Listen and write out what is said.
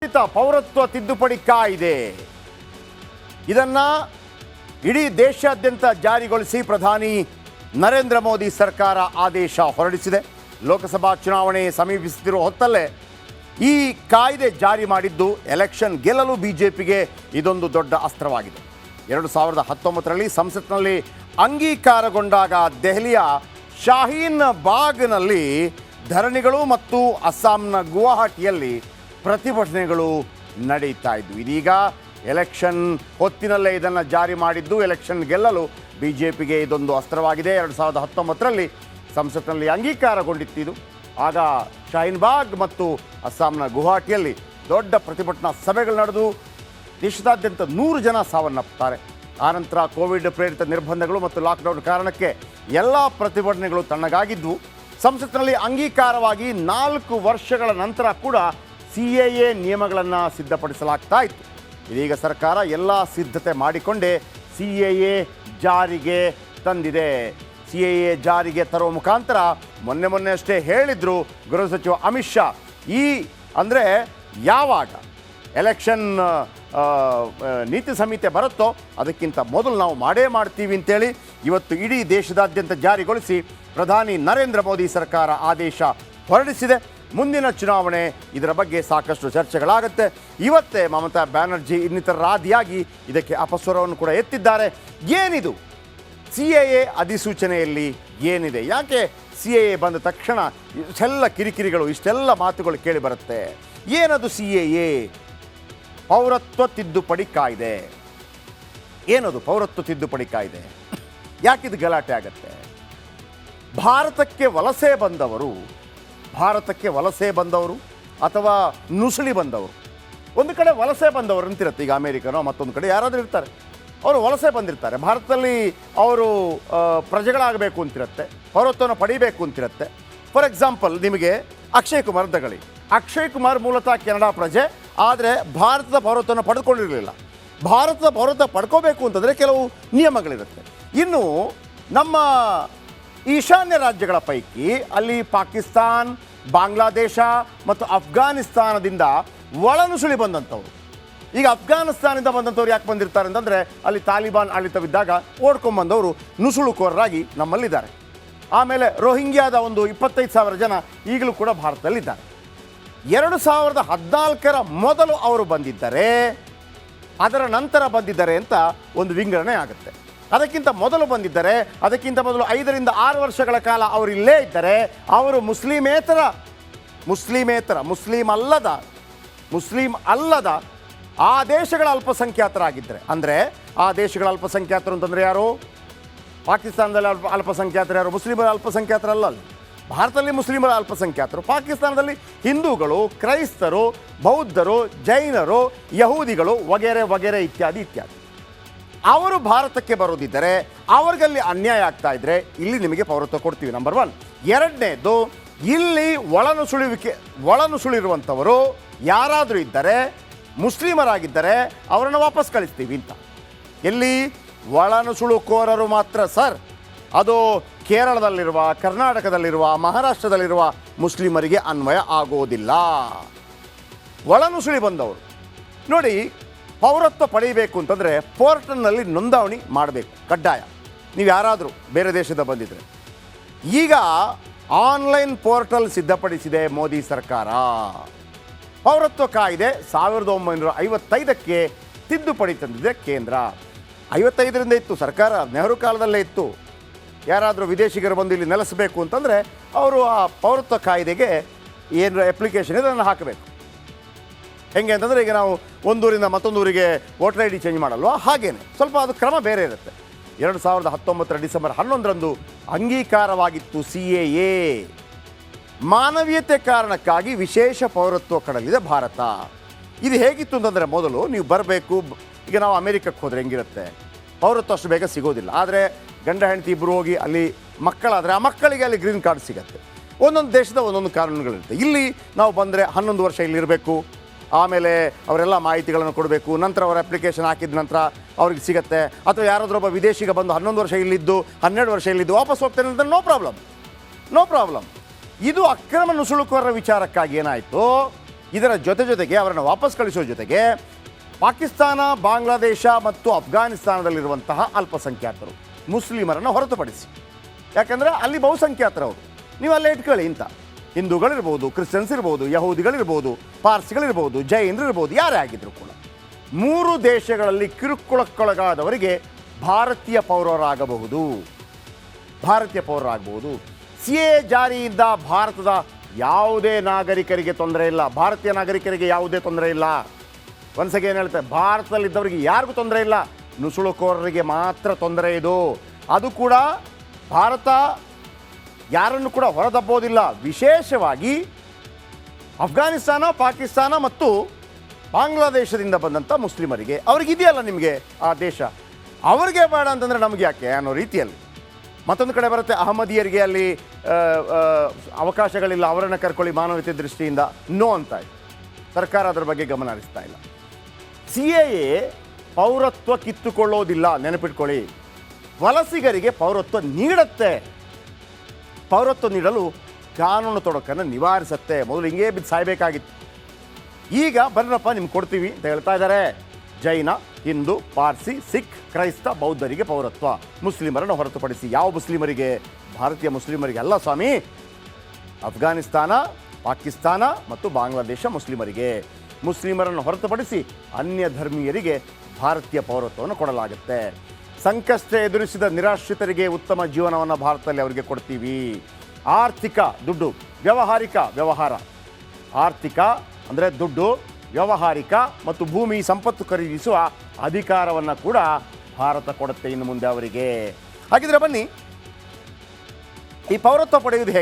ಪ್ರಸ್ತಾವಿತ ಪೌರತ್ವ ತಿದ್ದುಪಡಿ ಕಾಯ್ದೆ ಇದನ್ನು ಇಡೀ ದೇಶಾದ್ಯಂತ ಜಾರಿಗೊಳಿಸಿ ಪ್ರಧಾನಿ ನರೇಂದ್ರ ಮೋದಿ ಸರ್ಕಾರ ಆದೇಶ ಹೊರಡಿಸಿದೆ. ಲೋಕಸಭಾ ಚುನಾವಣೆ ಸಮೀಪಿಸುತ್ತಿರುವ ಹೊತ್ತಲ್ಲೇ ಈ ಕಾಯ್ದೆ ಜಾರಿ ಮಾಡಿದ್ದು ಎಲೆಕ್ಷನ್ ಗೆಲ್ಲಲು ಬಿಜೆಪಿಗೆ ಇದೊಂದು ದೊಡ್ಡ ಅಸ್ತ್ರವಾಗಿದೆ. 2019ರಲ್ಲಿ ಸಂಸತ್ನಲ್ಲಿ ಅಂಗೀಕಾರಗೊಂಡಾಗ ದೆಹಲಿಯ ಶಾಹೀನ್ ಬಾಗ್ನಲ್ಲಿ ಧರಣಿಗಳು ಮತ್ತು ಅಸ್ಸಾಂನ ಗುವಾಹಟಿಯಲ್ಲಿ ಪ್ರತಿಭಟನೆಗಳು ನಡೀತಾ ಇದ್ವು. ಇದೀಗ ಎಲೆಕ್ಷನ್ ಹೊತ್ತಿನಲ್ಲೇ ಇದನ್ನು ಜಾರಿ ಮಾಡಿದ್ದು ಎಲೆಕ್ಷನ್ ಗೆಲ್ಲಲು ಬಿಜೆಪಿಗೆ ಇದೊಂದು ಅಸ್ತ್ರವಾಗಿದೆ. 2019ರಲ್ಲಿ ಸಂಸತ್ನಲ್ಲಿ ಅಂಗೀಕಾರಗೊಂಡಿತ್ತು. ಆಗ ಶಾಹೀನ್ ಬಾಗ್ ಮತ್ತು ಅಸ್ಸಾಂನ ಗುವಾಹಟಿಯಲ್ಲಿ ದೊಡ್ಡ ಪ್ರತಿಭಟನಾ ಸಭೆಗಳು ನಡೆದು ದೇಶದಾದ್ಯಂತ 100 ಜನ ಸಾವನ್ನಪ್ಪುತ್ತಾರೆ. ಆನಂತರ ಕೋವಿಡ್ ಪ್ರೇರಿತ ನಿರ್ಬಂಧಗಳು ಮತ್ತು ಲಾಕ್ಡೌನ್ ಕಾರಣಕ್ಕೆ ಎಲ್ಲ ಪ್ರತಿಭಟನೆಗಳು ತಣ್ಣಗಾಗಿದ್ವು. ಸಂಸತ್ನಲ್ಲಿ ಅಂಗೀಕಾರವಾಗಿ 4 ವರ್ಷಗಳ ನಂತರ ಕೂಡ CAA ನಿಯಮಗಳನ್ನು ಸಿದ್ಧಪಡಿಸಲಾಗ್ತಾ ಇತ್ತು. ಇದೀಗ ಸರ್ಕಾರ ಎಲ್ಲ ಸಿದ್ಧತೆ ಮಾಡಿಕೊಂಡೇ CAA ಜಾರಿಗೆ ತಂದಿದೆ. CAA ಜಾರಿಗೆ ತರುವ ಮುಖಾಂತರ ಮೊನ್ನೆ ಅಷ್ಟೇ ಹೇಳಿದ್ರು ಗೃಹ ಸಚಿವ ಅಮಿತ್ ಶಾ, ಈ ಅಂದರೆ ಯಾವಾಗ ಎಲೆಕ್ಷನ್ ನೀತಿ ಸಂಹಿತೆ ಬರುತ್ತೋ ಅದಕ್ಕಿಂತ ಮೊದಲು ನಾವು ಮಾಡೇ ಮಾಡ್ತೀವಿ ಅಂತೇಳಿ ಇವತ್ತು ಇಡೀ ದೇಶದಾದ್ಯಂತ ಜಾರಿಗೊಳಿಸಿ ಪ್ರಧಾನಿ ನರೇಂದ್ರ ಮೋದಿ ಸರ್ಕಾರ ಆದೇಶ ಹೊರಡಿಸಿದೆ. ಮುಂದಿನ ಚುನಾವಣೆ ಇದರ ಬಗ್ಗೆ ಸಾಕಷ್ಟು ಚರ್ಚೆಗಳಾಗುತ್ತೆ. ಇವತ್ತೇ ಮಮತಾ ಬ್ಯಾನರ್ಜಿ ಇನ್ನಿತರರಾದಿಯಾಗಿ ಇದಕ್ಕೆ ಅಪಸ್ವರವನ್ನು ಕೂಡ ಎತ್ತಿದ್ದಾರೆ. ಏನಿದು CAA ಅಧಿಸೂಚನೆಯಲ್ಲಿ ಏನಿದೆ? ಯಾಕೆ CAA ಬಂದ ತಕ್ಷಣ ಇಷ್ಟೆಲ್ಲ ಕಿರಿಕಿರಿಗಳು, ಇಷ್ಟೆಲ್ಲ ಮಾತುಗಳು ಕೇಳಿ ಬರುತ್ತೆ? ಏನದು CAA? ಪೌರತ್ವ ತಿದ್ದುಪಡಿ ಕಾಯ್ದೆ. ಏನದು ಪೌರತ್ವ ತಿದ್ದುಪಡಿ ಕಾಯ್ದೆ? ಯಾಕಿದು ಗಲಾಟೆ ಆಗತ್ತೆ? ಭಾರತಕ್ಕೆ ವಲಸೆ ಬಂದವರು ಅಥವಾ ನುಸುಳಿ ಬಂದವರು, ಒಂದು ಕಡೆ ವಲಸೆ ಬಂದವರು ಅಂತಿರುತ್ತೆ. ಈಗ ಅಮೇರಿಕನೋ ಮತ್ತೊಂದು ಕಡೆ ಯಾರಾದರೂ ಇರ್ತಾರೆ, ಅವರು ವಲಸೆ ಬಂದಿರ್ತಾರೆ. ಭಾರತದಲ್ಲಿ ಅವರು ಪ್ರಜೆಗಳಾಗಬೇಕು ಅಂತಿರುತ್ತೆ, ಪೌರತ್ವವನ್ನು ಪಡಿಬೇಕು ಅಂತಿರುತ್ತೆ. ಫಾರ್ ಎಕ್ಸಾಂಪಲ್, ನಿಮಗೆ ಅಕ್ಷಯ್ ಕುಮಾರ್ ತಗೊಳ್ಳಿ. ಅಕ್ಷಯ್ ಕುಮಾರ್ ಮೂಲತಃ ಕೆನಡಾ ಪ್ರಜೆ, ಆದರೆ ಭಾರತದ ಪೌರತ್ವವನ್ನು ಪಡ್ಕೊಂಡಿರಲಿಲ್ಲ. ಭಾರತದ ಪೌರತ್ವ ಪಡ್ಕೋಬೇಕು ಅಂತಂದರೆ ಕೆಲವು ನಿಯಮಗಳಿರುತ್ತೆ. ಇನ್ನು ನಮ್ಮ ಈಶಾನ್ಯ ರಾಜ್ಯಗಳ ಪೈಕಿ ಅಲ್ಲಿ ಪಾಕಿಸ್ತಾನ್, ಬಾಂಗ್ಲಾದೇಶ ಮತ್ತು ಅಫ್ಘಾನಿಸ್ತಾನದಿಂದ ಒಳನುಸುಳಿ ಬಂದಂಥವ್ರು. ಈಗ ಅಫ್ಘಾನಿಸ್ತಾನದಿಂದ ಬಂದಂಥವ್ರು ಯಾಕೆ ಬಂದಿರ್ತಾರೆ ಅಂತಂದರೆ ಅಲ್ಲಿ ತಾಲಿಬಾನ್ ಆಡಳಿತವಿದ್ದಾಗ ಓಡ್ಕೊಂಡ್ಬಂದವರು ನುಸುಳುಕೋರರಾಗಿ ನಮ್ಮಲ್ಲಿದ್ದಾರೆ. ಆಮೇಲೆ ರೋಹಿಂಗ್ಯಾದ ಒಂದು 25,000 ಜನ ಈಗಲೂ ಕೂಡ ಭಾರತದಲ್ಲಿದ್ದಾರೆ. 2014ರ ಮೊದಲು ಅವರು ಬಂದಿದ್ದರೆ, ಅದರ ನಂತರ ಬಂದಿದ್ದಾರೆ ಅಂತ ಒಂದು ವಿಂಗಡಣೆ ಆಗುತ್ತೆ. ಅದಕ್ಕಿಂತ ಮೊದಲು ಬಂದಿದ್ದರೆ, ಅದಕ್ಕಿಂತ ಮೊದಲು 5 ರಿಂದ 6 ವರ್ಷಗಳ ಕಾಲ ಅವರು ಇಲ್ಲೇ ಇದ್ದರೆ, ಅವರು ಮುಸ್ಲಿಂ ಅಲ್ಲದ ಆ ದೇಶಗಳ ಅಲ್ಪಸಂಖ್ಯಾತರಾಗಿದ್ದರೆ, ಅಂದರೆ ಆ ದೇಶಗಳ ಅಲ್ಪಸಂಖ್ಯಾತರು ಅಂತಂದರೆ ಯಾರು? ಪಾಕಿಸ್ತಾನದಲ್ಲಿ ಅಲ್ಪಸಂಖ್ಯಾತರು ಯಾರು? ಮುಸ್ಲಿಮರ ಅಲ್ಪಸಂಖ್ಯಾತರಲ್ಲ. ಅಲ್ಲಿ ಭಾರತದಲ್ಲಿ ಮುಸ್ಲಿಮರ ಅಲ್ಪಸಂಖ್ಯಾತರು, ಪಾಕಿಸ್ತಾನದಲ್ಲಿ ಹಿಂದೂಗಳು, ಕ್ರೈಸ್ತರು, ಬೌದ್ಧರು, ಜೈನರು, ಯಹೂದಿಗಳು ವಗೇರೆ ಇತ್ಯಾದಿ. ಅವರು ಭಾರತಕ್ಕೆ ಬರೋದಿದ್ದರೆ, ಅವ್ರಿಗಲ್ಲಿ ಅನ್ಯಾಯ ಆಗ್ತಾ ಇದ್ದರೆ ಇಲ್ಲಿ ನಿಮಗೆ ಪೌರತ್ವ ಕೊಡ್ತೀವಿ, ನಂಬರ್ 1. ಎರಡನೇದು, ಇಲ್ಲಿ ಒಳನುಸುಳಿರುವಂಥವರು ಯಾರಾದರೂ ಇದ್ದರೆ, ಮುಸ್ಲಿಮರಾಗಿದ್ದರೆ ಅವರನ್ನು ವಾಪಸ್ ಕಳಿಸ್ತೀವಿ ಅಂತ. ಎಲ್ಲಿ? ಒಳನುಸುಳುಕೋರರು ಮಾತ್ರ ಸರ್. ಅದು ಕೇರಳದಲ್ಲಿರುವ, ಕರ್ನಾಟಕದಲ್ಲಿರುವ, ಮಹಾರಾಷ್ಟ್ರದಲ್ಲಿರುವ ಮುಸ್ಲಿಮರಿಗೆ ಅನ್ವಯ ಆಗೋದಿಲ್ಲ. ಒಳನುಸುಳಿ ಬಂದವರು ನೋಡಿ, ಪೌರತ್ವ ಪಡೆಯಬೇಕು ಅಂತಂದರೆ ಪೋರ್ಟಲ್ನಲ್ಲಿ ನೋಂದಣಿ ಮಾಡಬೇಕು, ಕಡ್ಡಾಯ. ನೀವು ಯಾರಾದರೂ ಬೇರೆ ದೇಶದ ಬಂದಿದ್ದರೆ. ಈಗ ಆನ್ಲೈನ್ ಪೋರ್ಟಲ್ ಸಿದ್ಧಪಡಿಸಿದೆ ಮೋದಿ ಸರ್ಕಾರ. ಪೌರತ್ವ ಕಾಯ್ದೆ 1955ಕ್ಕೆ ತಿದ್ದುಪಡಿ ತಂದಿದೆ ಕೇಂದ್ರ. 55ರಿಂದ ಇತ್ತು ಸರ್ಕಾರ, ನೆಹರು ಕಾಲದಲ್ಲೇ ಇತ್ತು. ಯಾರಾದರೂ ವಿದೇಶಿಗರು ಬಂದು ಇಲ್ಲಿ ನೆಲೆಸಬೇಕು ಅಂತಂದರೆ ಅವರು ಆ ಪೌರತ್ವ ಕಾಯ್ದೆಗೆ ಏನು ಅಪ್ಲಿಕೇಶನ್ ಇದನ್ನು ಹಾಕಬೇಕು. ಹೆಂಗೆ ಅಂತಂದರೆ, ಈಗ ನಾವು ಒಂದೂರಿಂದ ಮತ್ತೊಂದೂರಿಗೆ ವೋಟರ್ ID ಚೇಂಜ್ ಮಾಡಲ್ವ, ಹಾಗೇನೆ ಸ್ವಲ್ಪ ಅದು ಕ್ರಮ ಬೇರೆ ಇರುತ್ತೆ. 2019ರ ಡಿಸೆಂಬರ್ 11ರಂದು ಅಂಗೀಕಾರವಾಗಿತ್ತು CAA. ಮಾನವೀಯತೆ ಕಾರಣಕ್ಕಾಗಿ ವಿಶೇಷ ಪೌರತ್ವ ಕೊಡಲಿದೆ ಭಾರತ. ಇದು ಹೇಗಿತ್ತು ಅಂತಂದರೆ, ಮೊದಲು ನೀವು ಬರಬೇಕು. ಈಗ ನಾವು ಅಮೇರಿಕಕ್ಕೆ ಹೋದರೆ ಹೆಂಗಿರುತ್ತೆ, ಪೌರತ್ವ ಅಷ್ಟು ಬೇಗ ಸಿಗೋದಿಲ್ಲ. ಆದರೆ ಗಂಡ ಹೆಂಡತಿ ಇಬ್ಬರು ಹೋಗಿ ಅಲ್ಲಿ ಮಕ್ಕಳಾದರೆ ಆ ಮಕ್ಕಳಿಗೆ ಅಲ್ಲಿ ಗ್ರೀನ್ ಕಾರ್ಡ್ ಸಿಗುತ್ತೆ. ಒಂದೊಂದು ದೇಶದ ಒಂದೊಂದು ಕಾನೂನುಗಳಿರುತ್ತೆ. ಇಲ್ಲಿ ನಾವು ಬಂದರೆ 11 ವರ್ಷ ಇಲ್ಲಿರಬೇಕು, ಆಮೇಲೆ ಅವರೆಲ್ಲ ಮಾಹಿತಿಗಳನ್ನು ಕೊಡಬೇಕು, ನಂತರ ಅವರ ಅಪ್ಲಿಕೇಶನ್ ಹಾಕಿದ ನಂತರ ಅವ್ರಿಗೆ ಸಿಗುತ್ತೆ. ಅಥವಾ ಯಾರಾದ್ರೊಬ್ಬ ವಿದೇಶಿಗ ಬಂದು 11 ವರ್ಷ ಇಲ್ಲಿದ್ದು 12 ವರ್ಷ ಇಲ್ಲಿದ್ದು ವಾಪಸ್ ಹೋಗ್ತೇನೆ ಅಂತ ನೋ ಪ್ರಾಬ್ಲಮ್. ಇದು ಅಕ್ರಮ ನುಸುಳುಕೋರರ ವಿಚಾರಕ್ಕಾಗಿ ಏನಾಯಿತು, ಇದರ ಜೊತೆಗೆ ಅವರನ್ನು ವಾಪಸ್ ಕಳಿಸೋ ಜೊತೆಗೆ ಪಾಕಿಸ್ತಾನ, ಬಾಂಗ್ಲಾದೇಶ ಮತ್ತು ಅಫ್ಘಾನಿಸ್ತಾನದಲ್ಲಿರುವಂತಹ ಅಲ್ಪಸಂಖ್ಯಾತರು ಮುಸ್ಲಿಮರನ್ನು ಹೊರತುಪಡಿಸಿ, ಯಾಕಂದರೆ ಅಲ್ಲಿ ಬಹುಸಂಖ್ಯಾತರವರು, ನೀವು ಅಲ್ಲೇ ಇಟ್ಕೊಳ್ಳಿ ಇಂಥ ಹಿಂದೂಗಳಿರ್ಬೋದು, ಕ್ರಿಶ್ಚಿಯನ್ಸ್ ಇರ್ಬೋದು, ಯಹೂದಿಗಳಿರ್ಬೋದು, ಪಾರ್ಸಿಗಳಿರ್ಬೋದು, ಜೈನರಿರ್ಬೋದು, ಯಾರೇ ಆಗಿದ್ರು ಕೂಡ 3 ದೇಶಗಳಲ್ಲಿ ಕಿರುಕುಳಕ್ಕೊಳಗಾದವರಿಗೆ ಭಾರತೀಯ ಪೌರರಾಗಬಹುದು. ಸಿ ಎ ಜಾರಿಯಿಂದ ಭಾರತದ ಯಾವುದೇ ನಾಗರಿಕರಿಗೆ ತೊಂದರೆ ಇಲ್ಲ, ಭಾರತೀಯ ನಾಗರಿಕರಿಗೆ ಯಾವುದೇ ತೊಂದರೆ ಇಲ್ಲ. ಒಂದ್ಸಗೆ ಏನು ಹೇಳ್ತಾರೆ, ಭಾರತದಲ್ಲಿದ್ದವರಿಗೆ ಯಾರಿಗೂ ತೊಂದರೆ ಇಲ್ಲ, ನುಸುಳುಕೋರರಿಗೆ ಮಾತ್ರ ತೊಂದರೆ ಇದು. ಅದು ಕೂಡ ಭಾರತ ಯಾರನ್ನು ಕೂಡ ಹೊರದಬ್ಬೋದಿಲ್ಲ. ವಿಶೇಷವಾಗಿ ಅಫ್ಘಾನಿಸ್ತಾನ, ಪಾಕಿಸ್ತಾನ ಮತ್ತು ಬಾಂಗ್ಲಾದೇಶದಿಂದ ಬಂದಂಥ ಮುಸ್ಲಿಮರಿಗೆ, ಅವ್ರಿಗಿದೆಯಲ್ಲ ನಿಮಗೆ ಆ ದೇಶ, ಅವ್ರಿಗೆ ಬೇಡ ಅಂತಂದರೆ ನಮಗೆ ಯಾಕೆ ಅನ್ನೋ ರೀತಿಯಲ್ಲಿ. ಮತ್ತೊಂದು ಕಡೆ ಬರುತ್ತೆ, ಅಹಮದಿಯರಿಗೆ ಅಲ್ಲಿ ಅವಕಾಶಗಳಿಲ್ಲ, ಅವರನ್ನು ಕರ್ಕೊಳ್ಳಿ ಮಾನವೀಯತೆ ದೃಷ್ಟಿಯಿಂದ, ನೋ ಅಂತ ಇದೆ. ಸರ್ಕಾರ ಅದರ ಬಗ್ಗೆ ಗಮನ ಹರಿಸ್ತಾ ಇಲ್ಲ. CAA ಪೌರತ್ವ ಕಿತ್ತುಕೊಳ್ಳೋದಿಲ್ಲ, ನೆನಪಿಟ್ಕೊಳ್ಳಿ. ವಲಸಿಗರಿಗೆ ಪೌರತ್ವ ನೀಡುತ್ತೆ. ಪೌರತ್ವ ನೀಡಲು ಕಾನೂನು ತೊಡಕನ್ನು ನಿವಾರಿಸುತ್ತೆ. ಮೊದಲು ಹಿಂಗೇ ಬಿದ್ದು ಸಾಯಬೇಕಾಗಿತ್ತು. ಈಗ ಬರ್ರಪ್ಪ ನಿಮ್ಗೆ ಕೊಡ್ತೀವಿ ಅಂತ ಹೇಳ್ತಾ ಇದ್ದಾರೆ. ಜೈನ, ಹಿಂದೂ, ಪಾರ್ಸಿ, ಸಿಖ್, ಕ್ರೈಸ್ತ, ಬೌದ್ಧರಿಗೆ ಪೌರತ್ವ, ಮುಸ್ಲಿಮರನ್ನು ಹೊರತುಪಡಿಸಿ. ಯಾವ ಮುಸ್ಲಿಮರಿಗೆ? ಭಾರತೀಯ ಮುಸ್ಲಿಮರಿಗೆ ಅಲ್ಲ ಸ್ವಾಮಿ, ಅಫ್ಘಾನಿಸ್ತಾನ, ಪಾಕಿಸ್ತಾನ ಮತ್ತು ಬಾಂಗ್ಲಾದೇಶ ಮುಸ್ಲಿಮರಿಗೆ. ಮುಸ್ಲಿಮರನ್ನು ಹೊರತುಪಡಿಸಿ ಅನ್ಯ ಧರ್ಮೀಯರಿಗೆ ಭಾರತೀಯ ಪೌರತ್ವವನ್ನು ಕೊಡಲಾಗುತ್ತೆ. ಸಂಕಷ್ಟ ಎದುರಿಸಿದ ನಿರಾಶ್ರಿತರಿಗೆ ಉತ್ತಮ ಜೀವನವನ್ನು ಭಾರತದಲ್ಲಿ ಅವರಿಗೆ ಕೊಡ್ತೀವಿ. ಆರ್ಥಿಕ ದುಡ್ಡು, ವ್ಯಾವಹಾರಿಕ ವ್ಯವಹಾರ, ಆರ್ಥಿಕ ಅಂದರೆ ದುಡ್ಡು, ವ್ಯಾವಹಾರಿಕ ಮತ್ತು ಭೂಮಿ ಸಂಪತ್ತು ಖರೀದಿಸುವ ಅಧಿಕಾರವನ್ನು ಕೂಡ ಭಾರತ ಕೊಡುತ್ತೆ ಇನ್ನು ಮುಂದೆ ಅವರಿಗೆ. ಹಾಗಿದ್ರೆ ಬನ್ನಿ, ಈ ಪೌರತ್ವ ಪಡೆಯುವುದು ಹೇಗೆ?